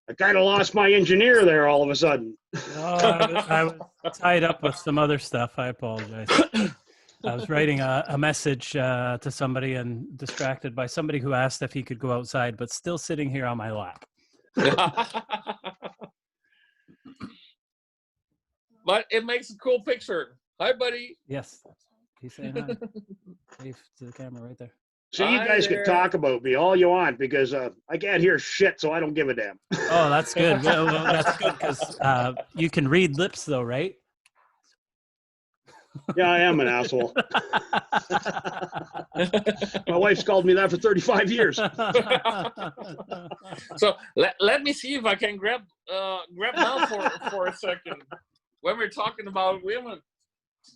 I kind of lost my engineer there all of a sudden. I was tied up with some other stuff. I apologize. I was writing a message to somebody and distracted by somebody who asked if he could go outside, but still sitting here on my lap. But it makes a cool picture. Hi, buddy. Yes. He's saying hi. Wave to the camera right there. So you guys can talk about me all you want because I can't hear shit, so I don't give a damn. Oh, that's good. Well, that's good because you can read lips, though, right? Yeah, I am an asshole. My wife's called me that for 35 years. So let me see if I can grab now for a second when we're talking about women.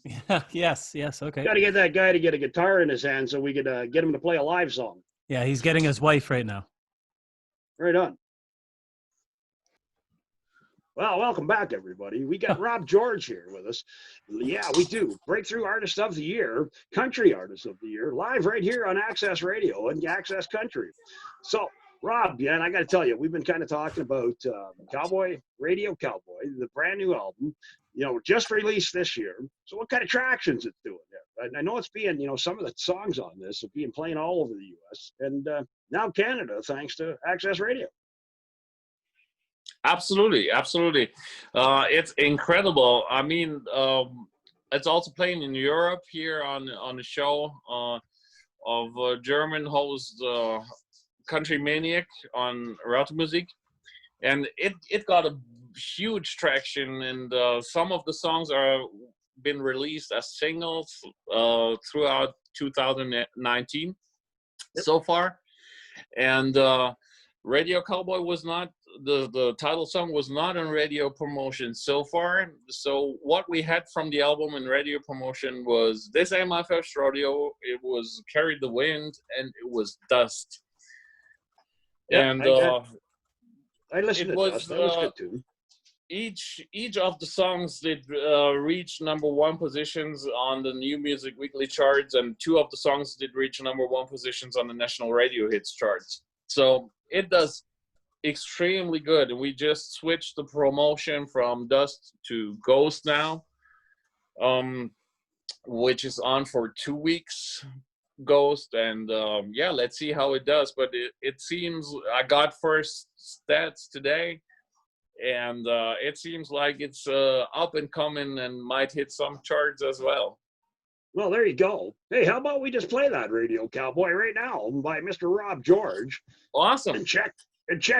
Yeah, yes, okay. Got to get that guy to get a guitar in his hand so we could get him to play a live song. Yeah, he's getting his wife right now. Right on. Well, welcome back, everybody. We got Rob Georg here with us. Yeah, we do. Breakthrough Artist of the Year, Country Artist of the Year, live right here on Access Radio and Access Country. So, Rob, yeah, and I got to tell you, we've been kind of talking about Cowboy, Radio Cowboy, the brand new album, just released this year. So what kind of traction's it doing there? I know it's being, some of the songs on this are being played all over the U.S. and now Canada, thanks to Access Radio. Absolutely. It's incredible. I mean, it's also playing in Europe here on the show of German host Country Maniac on Raute and it got a huge traction, and some of the songs are been released as singles throughout 2019 so far, and Radio Cowboy was not the title song was not on radio promotion so far. So what we had from the album and radio promotion was This Ain't My First Rodeo, it was Carry the Wind, and it was Dust. Yeah, and I listened to Dust. That was good too. Each of the songs did reach #1 positions on the New Music Weekly charts, and 2 of the songs did reach #1 positions on the National Radio Hits charts. So it does extremely good, and we just switched the promotion from Dust to Ghost now, which is on for 2 weeks. Ghost, and yeah, let's see how it does. But it seems I got first stats today, and it seems like it's up and coming and might hit some charts as well. Well, there you go. Hey, how about we just play that Radio Cowboy right now by Mr. Rob Georg? Awesome. And check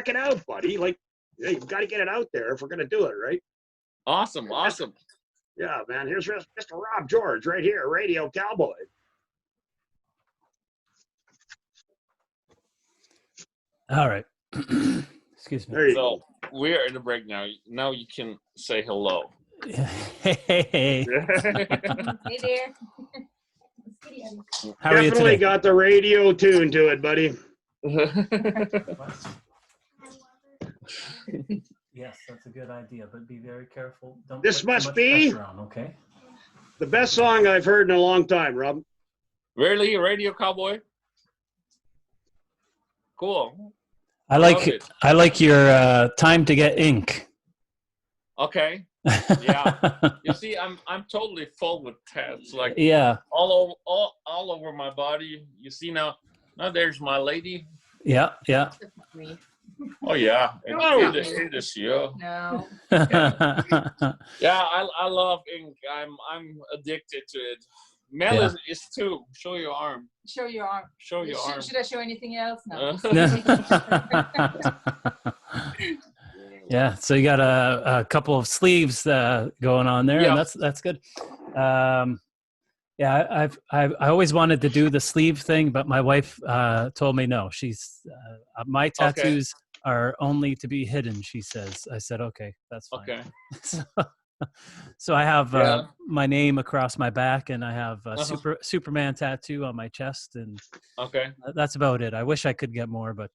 it out, buddy. Like, yeah, you've got to get it out there if we're gonna do it, right? Awesome. Yeah, man. Here's Mr. Rob Georg right here, Radio Cowboy. All right. Excuse me. There you go. We're in the break now. Now you can say hello. Hey. Hey there. How are you Definitely today? got the radio tune to it, buddy. Yes, that's a good idea, but be very careful. Don't This put too must much be pressure on, okay? the best song I've heard in a long time, Rob. Really, Radio Cowboy? Cool. I like your Time to Get Ink. Okay. Yeah. You see, I'm totally full with tats, like Yeah. all over my body. You see now there's my lady. Yeah. Me. Oh yeah. It is you. No. Yeah, I love ink. I'm addicted to it. Mel is too. Show your arm. Show your arm. Show your arm. Should I show anything else? No. Yeah, so you got a couple of sleeves going on there, and that's good. Yeah, I always wanted to do the sleeve thing, but my wife told me no. She's my tattoos are only to be hidden, she says. I said, okay, that's fine. Okay. So I have my name across my back, and I have a Superman tattoo on my chest, and that's about it. I wish I could get more, but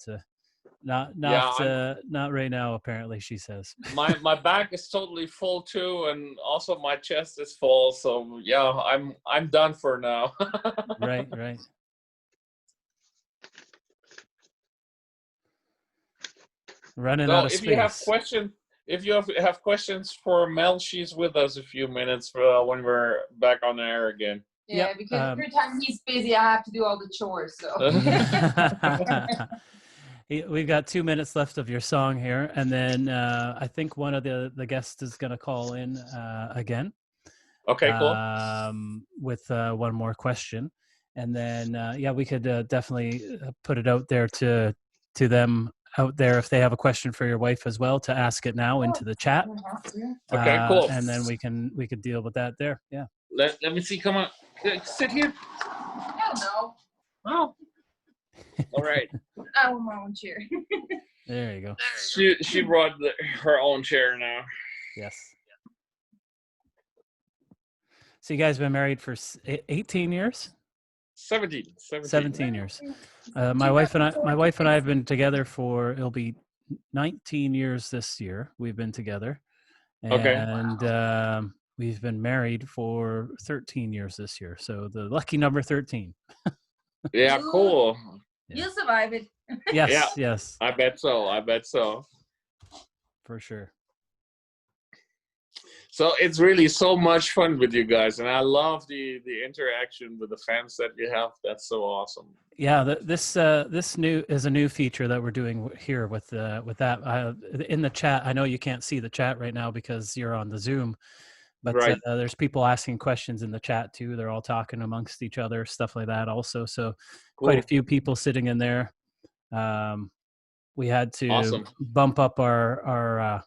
not right now. Apparently, she says. My back is totally full too, and also my chest is full. So yeah, I'm done for now. Right. Running So out of if you have space. have questions for Mel, she's with us a few minutes when we're back on the air again. Yeah, Yep, because every time he's busy, I have to do all the chores. So We've got 2 minutes left of your song here, and then I think one of the guests is going to call in again. Okay, cool. With one more question, and then yeah, we could definitely put it out there to them out there if they have a question for your wife as well, to ask it now into the chat. Okay, cool. And then we could deal with that there. Yeah. Let me see. Come on, sit here. I don't know. Oh. All right. I want my own chair. There you go. She brought her own chair now. Yes. So you guys been married for 18 years? 17 years. My wife and I have been together for, it'll be 19 years this year. We've been together. And we've been married for 13 years this year. So the lucky number 13. Yeah, cool. You'll survive it. Yes, yeah, yes. I bet so. For sure. So it's really so much fun with you guys, and I love the interaction with the fans that you have. That's so awesome. Yeah, this new is a new feature that we're doing here with that in the chat. I know you can't see the chat right now because you're on the Zoom, but right. There's people asking questions in the chat too. They're all talking amongst each other, stuff like that. Also, so cool. Quite a few people sitting in there. We had to bump up our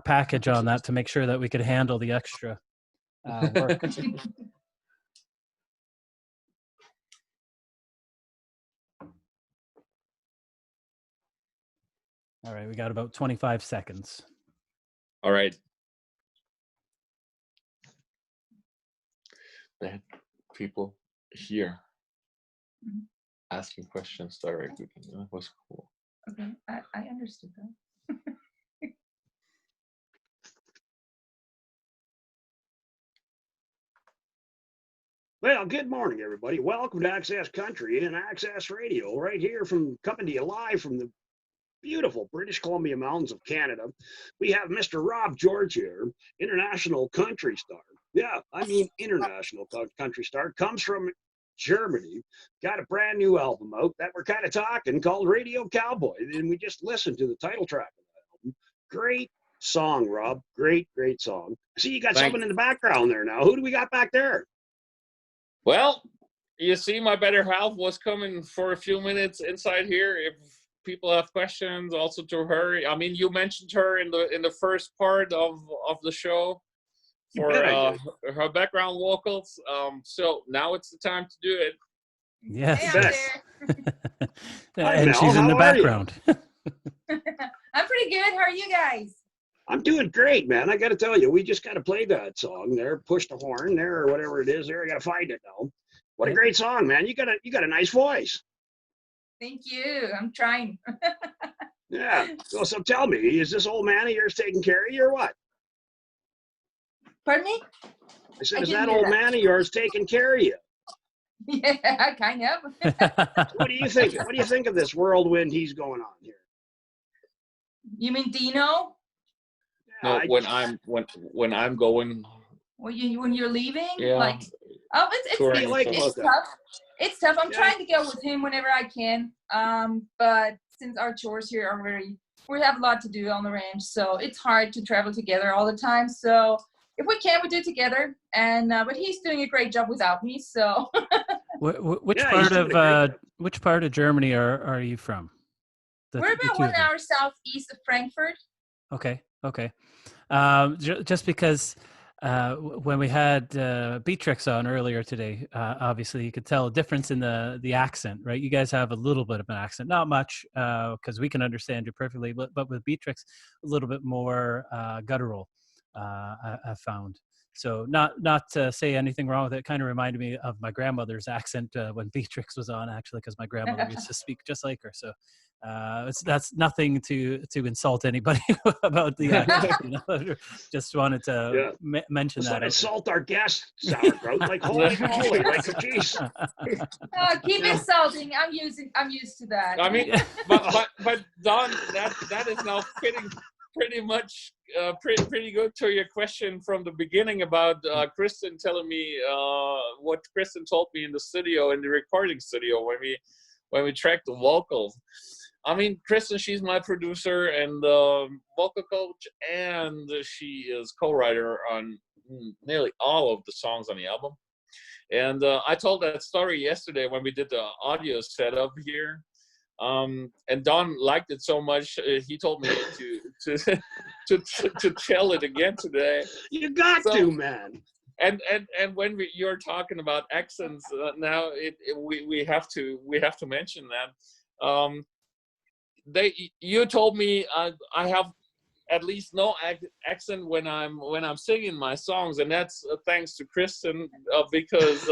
package on that to make sure that we could handle the extra work. All right, we got about 25 seconds. All right. They had people here asking questions directly. That was cool. Okay, I understood that. Well, good morning, everybody. Welcome to Access Country and Access Radio, right here coming to you live from the beautiful British Columbia mountains of Canada. We have Mr. Rob Georg here, international country star. Yeah, I mean international country star. Comes from Germany. Got a brand new album out that we're kind of talking called Radio Cowboy. And we just listened to the title track of that album. Great song, Rob. Great song. See, you got something in the background there now. Who do we got back there? Well, you see, my better half was coming for a few minutes inside here. If people have questions, also to her. I mean, you mentioned her in the first part of the show for her background vocals. So now it's the time to do it. Yes. Hey, and she's in the background. I'm pretty good. How are you guys? I'm doing great, man. I got to tell you, we just got to play that song there, push the horn there, or whatever it is there. I got to find it now. What a great song, man. You got a nice voice. Thank you. I'm trying. Yeah. So tell me, is this old man of yours taking care of you or what? Pardon me? I said, is that old man of yours taking care of you? Yeah, kind of. What do you think? What do you think of this whirlwind he's going on here? You mean Dino? No, when I'm going. When you're leaving? Yeah. Like, oh, it's tough. It's tough. I'm trying to go with him whenever I can. But since our chores here are we have a lot to do on the ranch, so it's hard to travel together all the time. So if we can, we do it together. And but he's doing a great job without me. So. Which part of Germany are you from? We're about 1 hour southeast of Frankfurt. Okay. Just because when we had Beatrix on earlier today, obviously you could tell a difference in the accent, right? You guys have a little bit of an accent, not much, because we can understand you perfectly, but with Beatrix, a little bit more guttural, I've found. So not to say anything wrong with it, kind of reminded me of my grandmother's accent when Beatrix was on, actually, because my grandmother used to speak just like her. So that's nothing to insult anybody about the accent. Just wanted to mention Let's that. not insult our guest, sauerkraut. Like holy moly, like jeez. Keep insulting. I'm used to that. I mean, but Don, that is now fitting pretty much pretty good to your question from the beginning about Kristen telling me what Kristen told me in the studio, in the recording studio when we tracked the vocals. I mean, Kristen, she's my producer and vocal coach, and she is co-writer on nearly all of the songs on the album. And I told that story yesterday when we did the audio setup here. And Don liked it so much, he told me to tell it again today. You got to, man. And when you're talking about accents now, we have to mention that. You told me I have at least no accent when I'm singing my songs, and that's thanks to Kristen because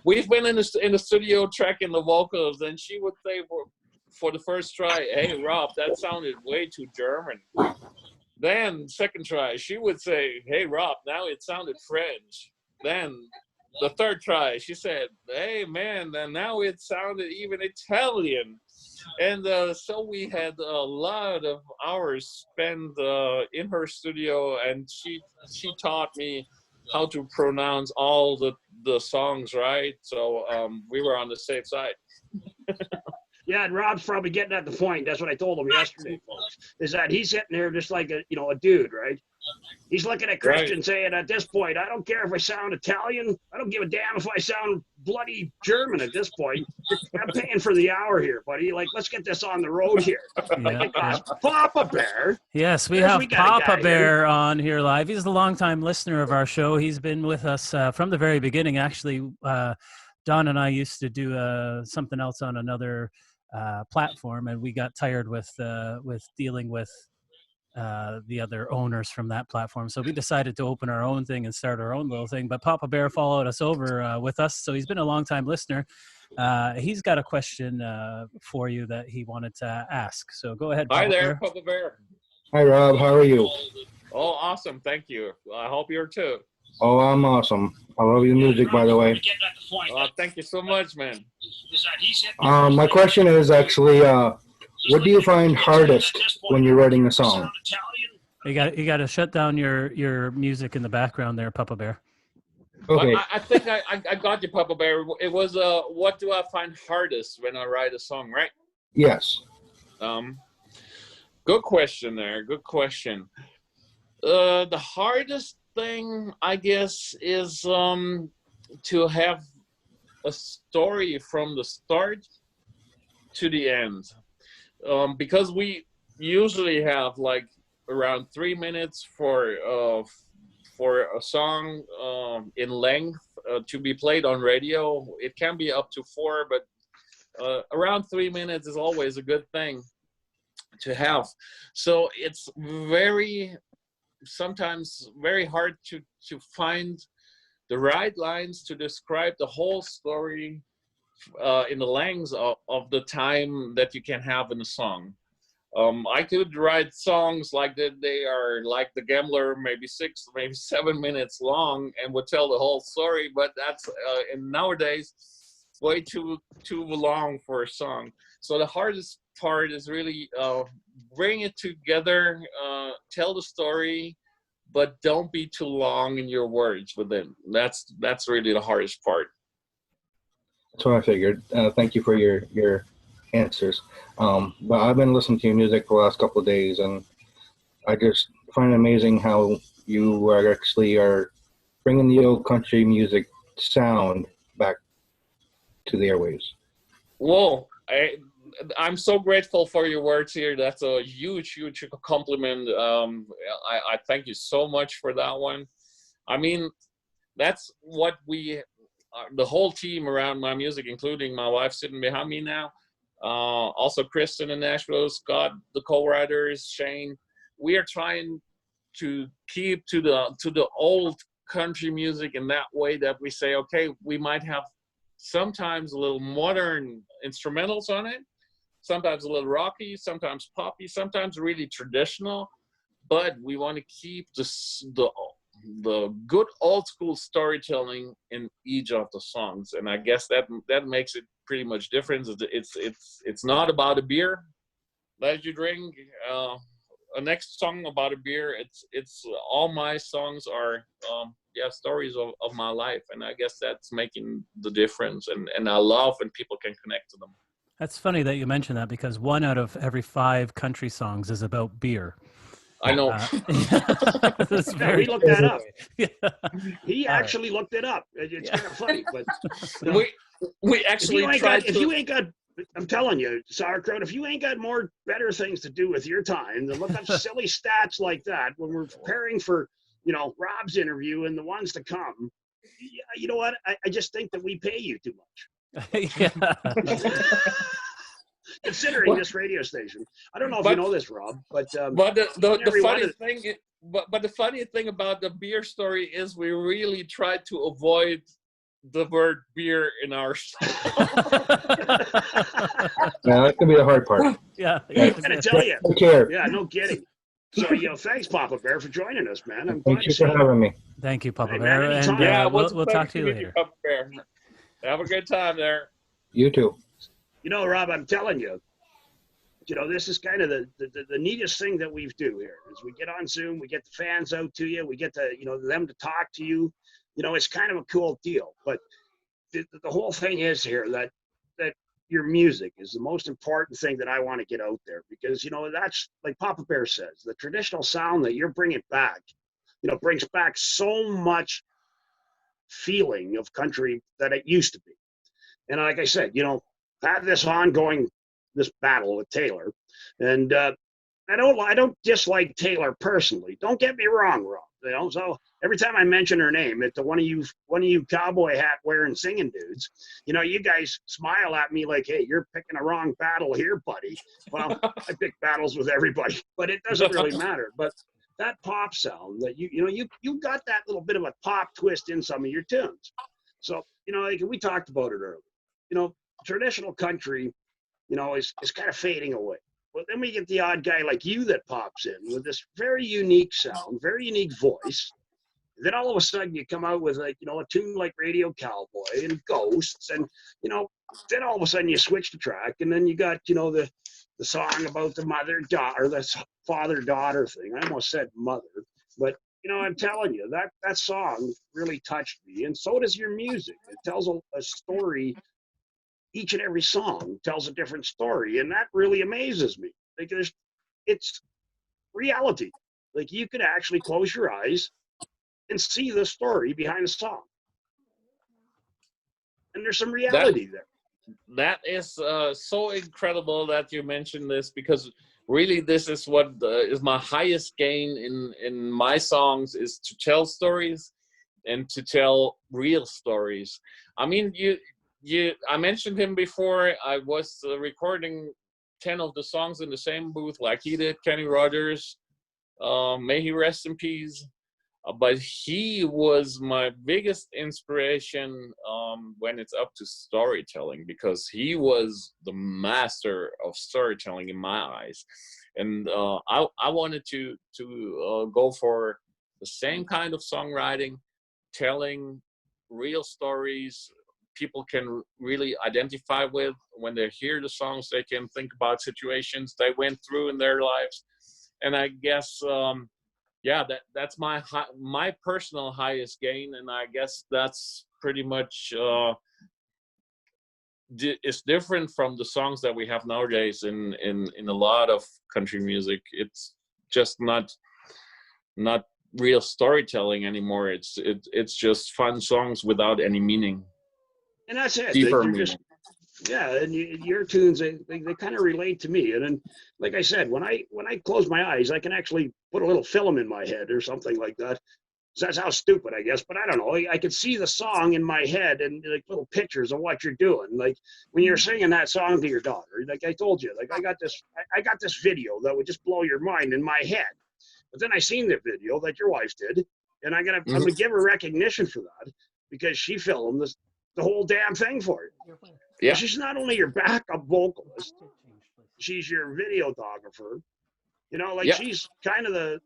we've been in the studio tracking the vocals, and she would say for the first try, "Hey Rob, that sounded way too German." Then second try, she would say, "Hey Rob, now it sounded French." Then the third try, she said, "Hey man, then now it sounded even Italian." And so we had a lot of hours spent in her studio, and she taught me how to pronounce all the songs right. So we were on the safe side. Yeah, and Rob's probably getting at the point. That's what I told him yesterday, folks. Is that he's sitting there just like a dude, right? He's looking at Christian saying, at this point, I don't care if I sound Italian. I don't give a damn if I sound bloody German at this point. I'm paying for the hour here, buddy. Like, let's get this on the road here. Papabear. Yes, we have Papabear on here live. He's a longtime listener of our show. He's been with us from the very beginning. Actually, Don and I used to do something else on another platform, and we got tired with dealing with the other owners from that platform. So we decided to open our own thing and start our own little thing. But Papabear followed us over with us, so he's been a long-time listener. He's got a question for you that he wanted to ask. So go ahead, Papabear. Hi there, Papabear. Hi, Rob. How are you? Oh, awesome. Thank you. I hope you're too. Oh, I'm awesome. I love your music, by the way. Thank you so much, man. My question is actually, what do you find hardest when you're writing a song? You got to shut down your music in the background there, Papabear. Okay. I think I got you, Papabear. It was what do I find hardest when I write a song, right? Yes. Good question there. Good question. The hardest thing, I guess, is to have a story from the start to the end. Because we usually have like around 3 minutes for a song in length to be played on radio. It can be up to 4, but around 3 minutes is always a good thing to have. So it's sometimes very hard to find the right lines to describe the whole story in the length of the time that you can have in a song. I could write songs like that. They are like The Gambler, maybe 6, maybe 7 minutes long, and would tell the whole story. But that's nowadays way too long for a song. So the hardest part is really bring it together, tell the story, but don't be too long in your words within. That's really the hardest part. That's what I figured. Thank you for your answers. But I've been listening to your music for the last couple of days, and I just find it amazing how you are bringing the old country music sound back to the airwaves. Whoa. I'm so grateful for your words here. That's a huge compliment. I thank you so much for that one. I mean, that's what the whole team around my music, including my wife sitting behind me now, also Kristen in Nashville, Scott, the co-writers, Shane. We are trying to keep to the old country music in that way that we say, okay, we might have sometimes a little modern instrumentals on it, sometimes a little rocky, sometimes poppy, sometimes really traditional. But we want to keep the good old school storytelling in each of the songs, and I guess that makes it pretty much different. It's not about a beer that you drink. A next song about a beer. It's all my songs are stories of my life, and I guess that's making the difference. And I love when people can connect to them. That's funny that you mentioned that, because 1 out of every 5 country songs is about beer. I know. That's Yeah, we looked that up. Yeah. He actually looked it up. It's kind of funny, but we actually tried. If you ain't got, I'm telling you, Sauerkraut, if you ain't got better things to do with your time than look up silly stats like that when we're preparing for, Rob's interview and the ones to come, you know what? I just think that we pay you too much. Yeah. Considering this radio station, I don't know if you know this, Rob, but the funny thing, but the funny thing about the beer story is we really tried to avoid the word beer in our song. Yeah, that could be the hard part. Yeah, I'm gonna tell you. Take care. Yeah, no kidding. So, thanks, Papabear, for joining us, man. Thank you for having me. Thank you, Papabear, man, and we'll talk to you later. Papabear. Have a good time there. You too. Rob, I'm telling you, this is kind of the neatest thing that we do here is we get on Zoom, we get the fans out to you, we get to, them to talk to you. It's kind of a cool deal. But the whole thing is here that your music is the most important thing that I want to get out there, because, that's like Papabear says, the traditional sound that you're bringing back, brings back so much feeling of country that it used to be. And like I said, had this battle with Taylor, and I don't dislike Taylor personally. Don't get me wrong, Rob. So every time I mention her name, it's one of you cowboy hat wearing singing dudes. You guys smile at me like, "Hey, you're picking a wrong battle here, buddy." Well, I pick battles with everybody, but it doesn't really matter. But that pop sound that you got that little bit of a pop twist in some of your tunes. So like we talked about it earlier. Traditional country, is kind of fading away. But then we get the odd guy like you that pops in with this very unique sound, very unique voice. And then all of a sudden you come out with a tune like Radio Cowboy and Ghosts, and then all of a sudden you switch the track, and then you got the song about the mother-daughter, the father-daughter thing. I almost said mother, but I'm telling you that song really touched me, and so does your music. It tells a story. Each and every song tells a different story, and that really amazes me. Because it's reality. Like you could actually close your eyes and see the story behind the song, and there's some reality there. That is so incredible that you mentioned this, because really this is what is my highest gain in my songs, is to tell stories and to tell real stories. I mean, I mentioned him before. I was recording 10 of the songs in the same booth like he did, Kenny Rogers. May he rest in peace. But he was my biggest inspiration when it's up to storytelling, because he was the master of storytelling in my eyes. And I wanted to go for the same kind of songwriting, telling real stories people can really identify with. When they hear the songs, they can think about situations they went through in their lives. And I guess that's my personal highest gain, and I guess that's pretty much it's different from the songs that we have nowadays in a lot of country music. It's just not real storytelling anymore. It's just fun songs without any meaning. And that's it. Deeper meaning. And your tunes, they kind of relate to me. And then, like I said, when I close my eyes, I can actually put a little film in my head or something like that. So that's how stupid, I guess. But I don't know. I could see the song in my head and like little pictures of what you're doing. Like when you're singing that song to your daughter, like I told you, like I got this video that would just blow your mind in my head. But then I seen the video that your wife did, and I'm gonna give her recognition for that, because she filmed the whole damn thing for you. Yeah. She's not only your backup vocalist, she's your videographer. You know, like Yeah. she's kind of the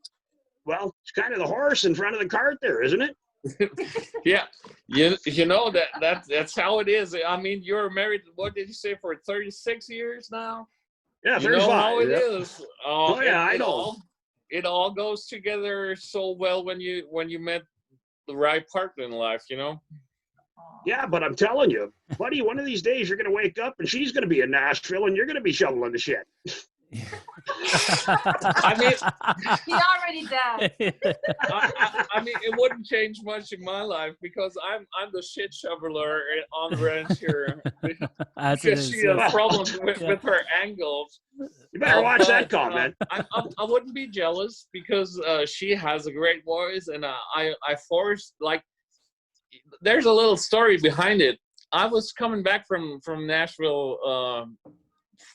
horse in front of the cart there, isn't it? Yeah, you know that's how it is. I mean, you're married. What did you say, for 36 years now? Yeah, 35. You know how it yeah. is. Oh yeah, I know. It all goes together so well when you met the right partner in life. You know. Yeah, but I'm telling you, buddy, one of these days you're going to wake up and she's going to be in Nashville and you're going to be shoveling the shit. I mean, he already does. I mean, it wouldn't change much in my life because I'm the shit shoveler on the ranch here. Because she has problems with her angles. You better watch that comment. I wouldn't be jealous because she has a great voice, and I forced, like, there's a little story behind it. I was coming back from Nashville.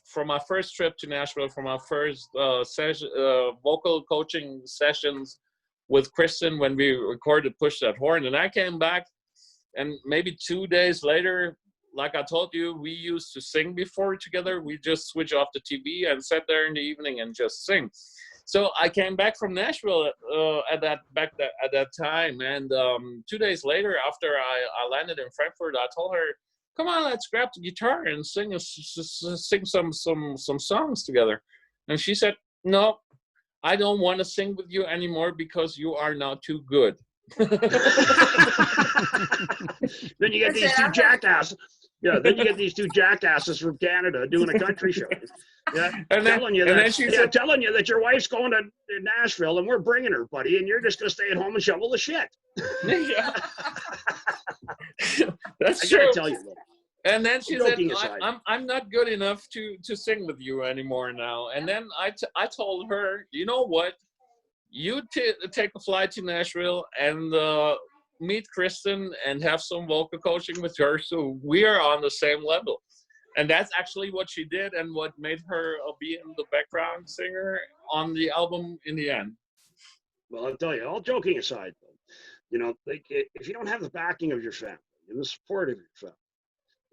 For my first trip to Nashville, for my first vocal coaching sessions with Kristen when we recorded Push That Horn. And I came back, and maybe 2 days later, like I told you, we used to sing before together. We just switch off the TV and sat there in the evening and just sing. So I came back from Nashville at that time. And 2 days later, after I landed in Frankfurt, I told her, come on, let's grab the guitar and sing some songs together. And she said, no, I don't want to sing with you anymore because you are now too good. Then you get these two jackasses. Yeah, then you get these two jackasses from Canada doing a country show. Yeah, telling you that your wife's going to Nashville and we're bringing her, buddy, and you're just going to stay at home and shovel the shit. Yeah. That's I true. gotta tell you, though. And then she said, I'm not good enough to sing with you anymore now. And then I told her, you know what? You take a flight to Nashville and meet Kristen and have some vocal coaching with her, so we are on the same level. And that's actually what she did, and what made her be in the background singer on the album in the end. Well, I'll tell you, all joking aside, though, you know, like, if you don't have the backing of your family and the support of your family,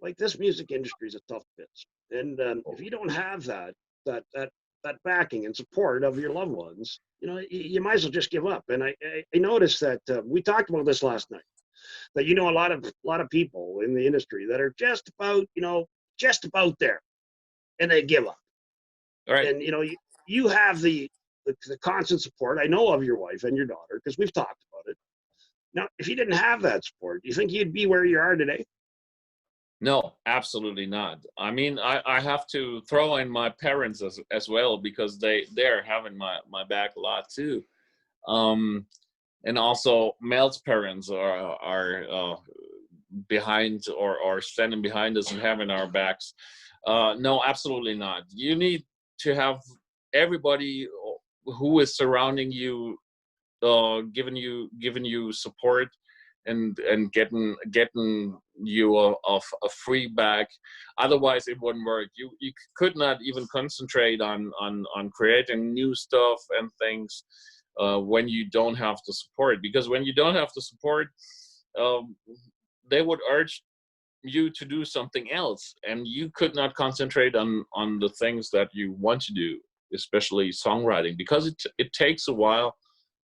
like, this music industry is a tough biz. And if you don't have that backing and support of your loved ones, you know, you might as well just give up. And I noticed that we talked about this last night, that, you know, a lot of people in the industry that are just about there, and they give up. All right. And, you know, you have the constant support, I know, of your wife and your daughter, because we've talked about it. Now, if you didn't have that support, do you think you'd be where you are today? No, absolutely not. I mean, I have to throw in my parents as well, because they're having my back a lot too. And also Mel's parents are behind or standing behind us and having our backs. No, absolutely not. You need to have everybody who is surrounding you, giving you support and getting you a free back. Otherwise it wouldn't work. You could not even concentrate on creating new stuff and things when you don't have the support. Because when you don't have the support, they would urge you to do something else, and you could not concentrate on the things that you want to do, especially songwriting, because it takes a while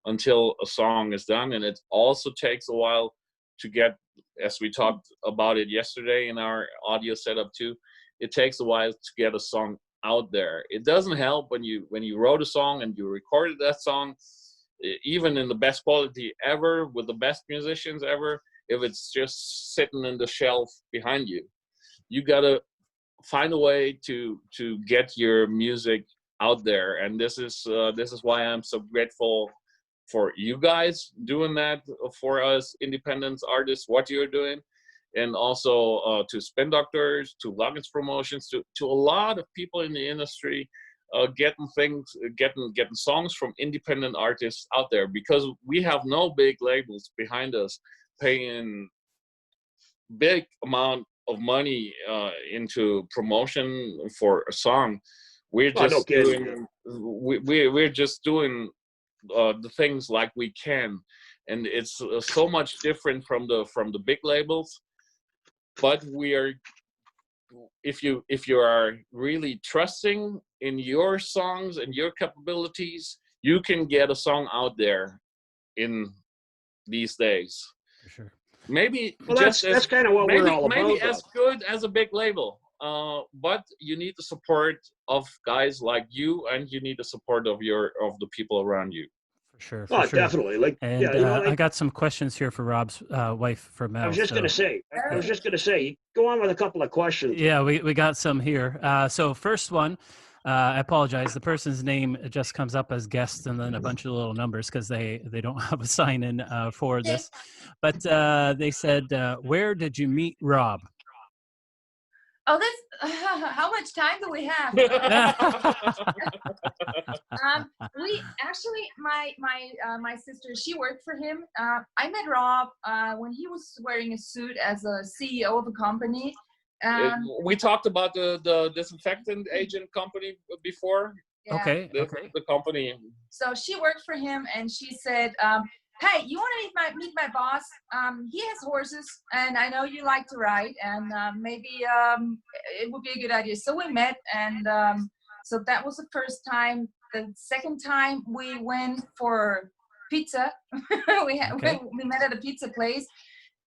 until a song is done. And it also takes a while to get, as we talked about it yesterday in our audio setup too, it takes a while to get a song out there. It doesn't help when you wrote a song and you recorded that song, even in the best quality ever, with the best musicians ever, if it's just sitting in the shelf behind you. You gotta find a way to get your music out there. And this is why I'm so grateful for you guys doing that for us independent artists, what you're doing. And also to Spin Doctors, to Luggage Promotions, to a lot of people in the industry, getting songs from independent artists out there, because we have no big labels behind us paying big amount of money into promotion for a song. We're just we're just doing the things like we can, and it's so much different from the big labels. But we are, if you are really trusting in your songs and your capabilities, you can get a song out there in these days. For sure. Maybe well, that's kind of what we're all about. Maybe as good as a big label, but you need the support of guys like you, and you need the support of the people around you. For sure. Oh, definitely. Like, and yeah, you know, like, I got some questions here for Rob's wife, for Mel. I was just going to say, go on with a couple of questions. Yeah, we got some here. So first one, I apologize. The person's name just comes up as guest and then a bunch of little numbers because they don't have a sign in for this. But they said, where did you meet Rob? Oh, that's how much time do we have? We actually, my sister, she worked for him. I met Rob when he was wearing a suit as a CEO of a company. We talked about the disinfectant agent company before. Yeah. Okay. The company. So she worked for him, and she said, "Hey, you want to meet my boss? He has horses, and I know you like to ride, and maybe it would be a good idea." So we met, and so that was the first time. The second time we went for pizza. we met at a pizza place.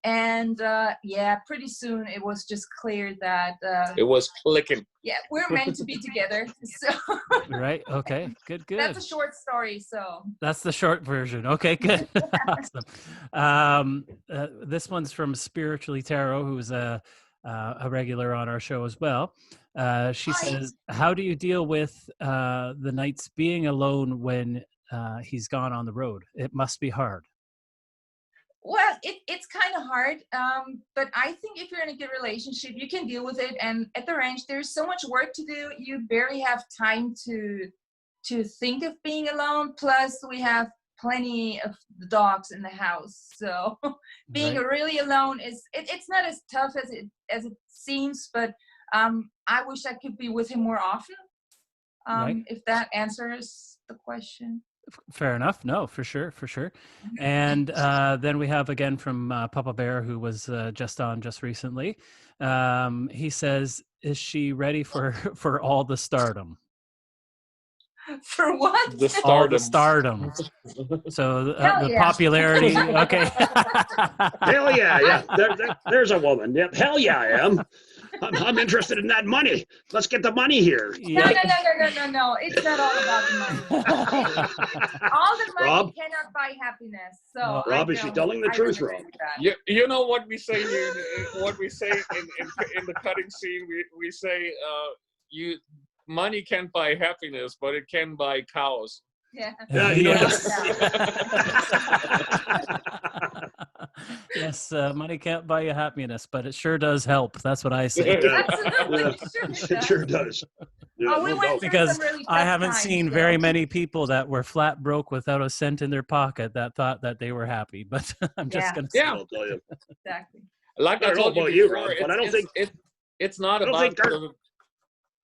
And yeah, pretty soon it was just clear that it was clicking. Yeah, we're meant to be together. So right. Okay. Good. That's a short story. So that's the short version. Okay. Good. Awesome. This one's from Spiritually Tarot, who's a regular on our show as well. She says, "How do you deal with the nights being alone when he's gone on the road? It must be hard." Well, it's kind of hard, but I think if you're in a good relationship, you can deal with it. And at the ranch, there's so much work to do. You barely have time to think of being alone. Plus, we have plenty of dogs in the house, so being really alone it's not as tough as it seems. But I wish I could be with him more often. If that answers the question. Fair enough. No, for sure. And then we have again from Papabear, who was just on just recently. He says, "Is she ready for all the stardom?" For what? The stardom. All the stardom. So the popularity. Okay. Hell yeah. There's a woman. Yep. Hell yeah, I am. I'm interested in that money. Let's get the money here. No. It's not all about the money. All the money Rob? cannot buy happiness. So Rob, is she telling the truth, Rob? You know what we say here? What we say in the cutting scene? We say money can't buy happiness, but it can buy cows. Yeah. Yes, money can't buy you happiness, but it sure does help. That's what I say. Absolutely, it sure does. Yeah, because I haven't seen very many people that were flat broke without a cent in their pocket that thought that they were happy. But I'm just gonna say, I'll tell you. Exactly. Like I told you before, but I don't think it's not about.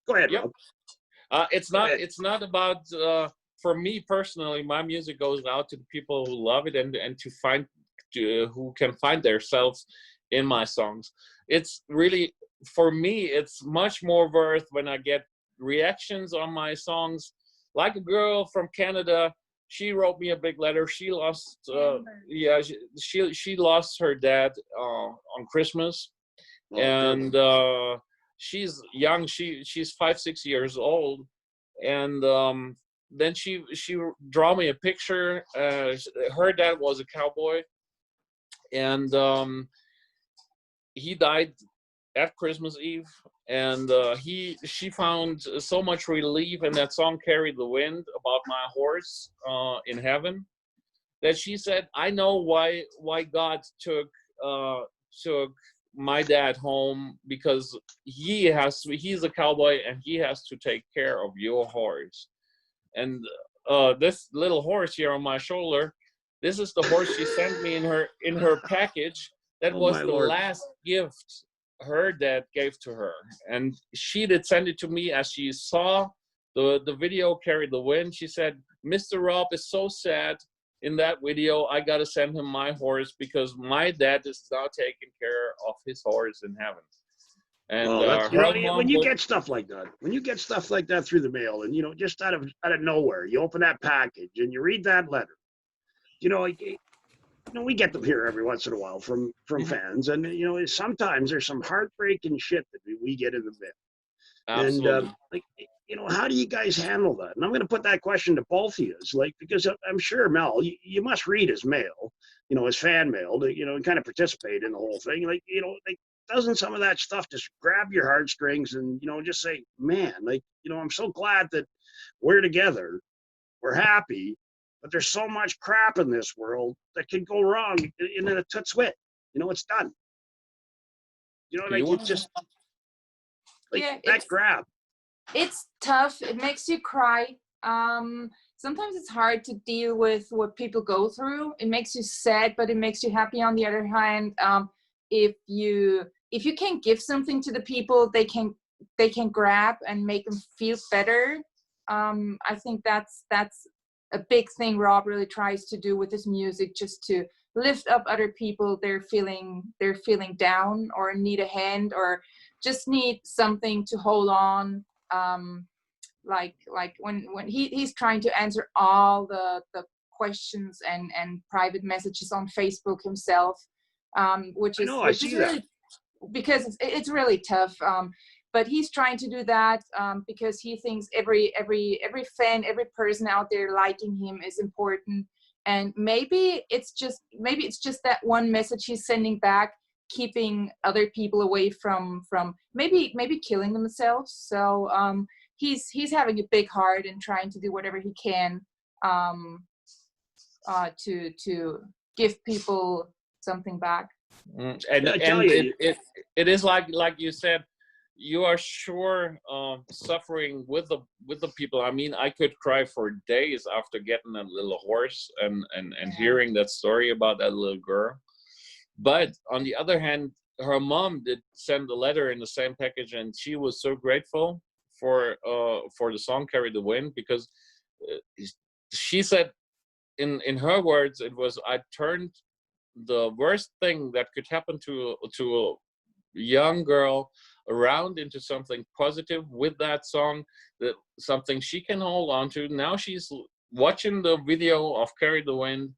Go ahead, Rob. It's not about. For me personally, my music goes out to the people who love it and who can find themselves in my songs. It's really, for me, it's much more worth when I get reactions on my songs. Like a girl from Canada, she wrote me a big letter. She lost, she lost her dad on Christmas, and she's young. She's 5-6 years old, and then she draw me a picture. Her dad was a cowboy, and he died at Christmas Eve. And she found so much relief in that song "Carry the Wind" about my horse in heaven, that she said, "I know why God took my dad home, because he's a cowboy and he has to take care of your horse." And this little horse here on my shoulder, this is the horse she sent me in her package. That was the last gift her dad gave to her, and she did send it to me as she saw the video "Carry the Wind." She said, "Mr. Rob is so sad in that video. I gotta send him my horse because my dad is now taking care of his horse in heaven." And when you get stuff like that, through the mail, and just out of nowhere, you open that package and you read that letter. We get them here every once in a while from fans, and sometimes there's some heartbreaking shit that we get in the mail. Absolutely. And how do you guys handle that? And I'm going to put that question to both of you, because I'm sure, Mel, you must read his mail, his fan mail, to and kind of participate in the whole thing. Doesn't some of that stuff just grab your heartstrings and just say, man, I'm so glad that we're together, we're happy, but there's so much crap in this world that could go wrong in a twit. It's done. It's just that grab. It's tough. It makes you cry. Sometimes it's hard to deal with what people go through. It makes you sad, but it makes you happy on the other hand. If you can give something to the people they can grab and make them feel better, I think that's a big thing Rob really tries to do with his music, just to lift up other people. They're feeling down or need a hand or just need something to hold on. Like when he's trying to answer all the questions and private messages on Facebook himself, which is really, because it's really tough. But he's trying to do that because he thinks every fan, every person out there liking him is important. And maybe it's just that one message he's sending back, keeping other people away from maybe killing themselves. So he's having a big heart and trying to do whatever he can to give people something back. And it is like you said, you are sure suffering with the people. I mean, I could cry for days after getting a little horse and hearing that story about that little girl. But on the other hand, her mom did send a letter in the same package, and she was so grateful for the song "Carry the Wind," because she said, in her words, it was, I turned the worst thing that could happen to a young girl around into something positive with that song, that something she can hold on to. Now she's watching the video of "Carry the Wind"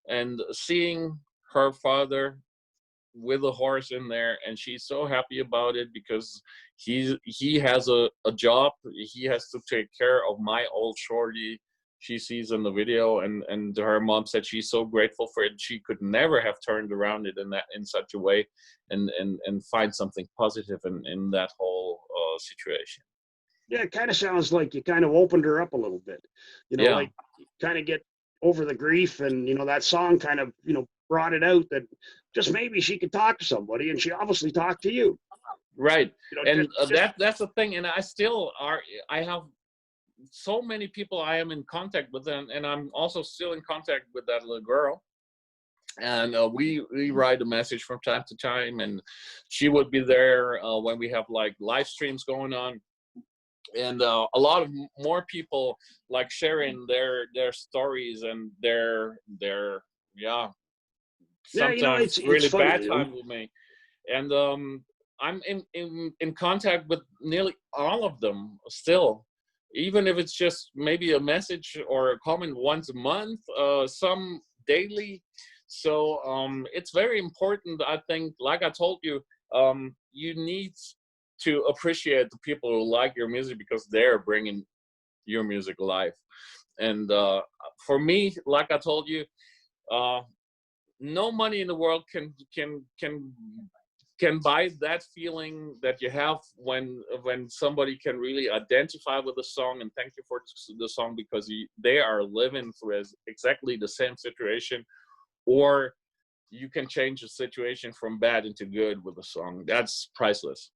and seeing her father with a horse in there, and she's so happy about it because he has a job. He has to take care of my old shorty she sees in the video, and her mom said she's so grateful for it. She could never have turned around it in such a way and find something positive in that whole situation. Yeah, it kind of sounds like you kind of opened her up a little bit, like kind of get over the grief, and that song kind of brought it out that just maybe she could talk to somebody, and she obviously talked to you. Right. And that's the thing. And I have so many people I am in contact with, and I'm also still in contact with that little girl. And we write a message from time to time, and she would be there when we have like live streams going on. And a lot of more people like sharing their stories and their sometimes it's really funny, bad time with me. And I'm in contact with nearly all of them still, even if it's just maybe a message or a comment once a month, some daily. So it's very important, I think, like I told you, you need to appreciate the people who like your music, because they're bringing your music alive. And for me, like I told you, no money in the world can buy that feeling that you have when somebody can really identify with the song and thank you for the song, because they are living through exactly the same situation, or you can change the situation from bad into good with a song. That's priceless.